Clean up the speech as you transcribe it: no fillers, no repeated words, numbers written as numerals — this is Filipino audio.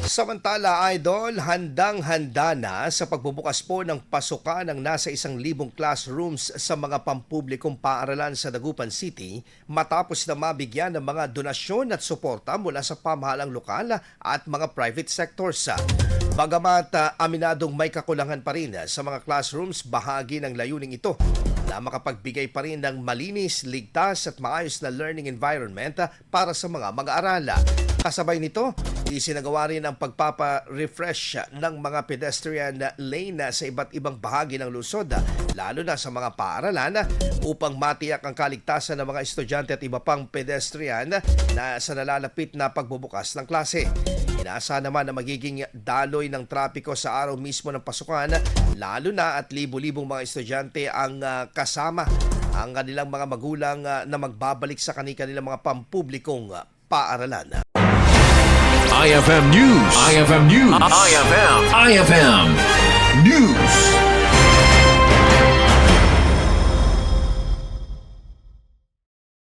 Samantala, Idol, handang-handa na sa pagbubukas po ng pasukan ng nasa 1,000 classrooms sa mga pampublikong paaralan sa Dagupan City matapos na mabigyan ng mga donasyon at suporta mula sa pamahalang lokal at mga private sectors. Bagamat aminadong may kakulangan pa rin sa mga classrooms, bahagi ng layuning ito na makapagbigay pa rin ng malinis, ligtas at maayos na learning environment para sa mga mag-aaral. Kasabay nito, isinagawa rin ang pagpapa-refresh ng mga pedestrian lane sa iba't ibang bahagi ng lungsod, lalo na sa mga paaralan upang matiyak ang kaligtasan ng mga estudyante at iba pang pedestrian na sa nalalapit na pagbubukas ng klase. Inaasahan naman na magiging daloy ng trapiko sa araw mismo ng pasukan, lalo na at libo-libong mga estudyante ang kasama ang kanilang mga magulang na magbabalik sa kanilang mga pampublikong paaralan. IFM News. IFM News. IFM News.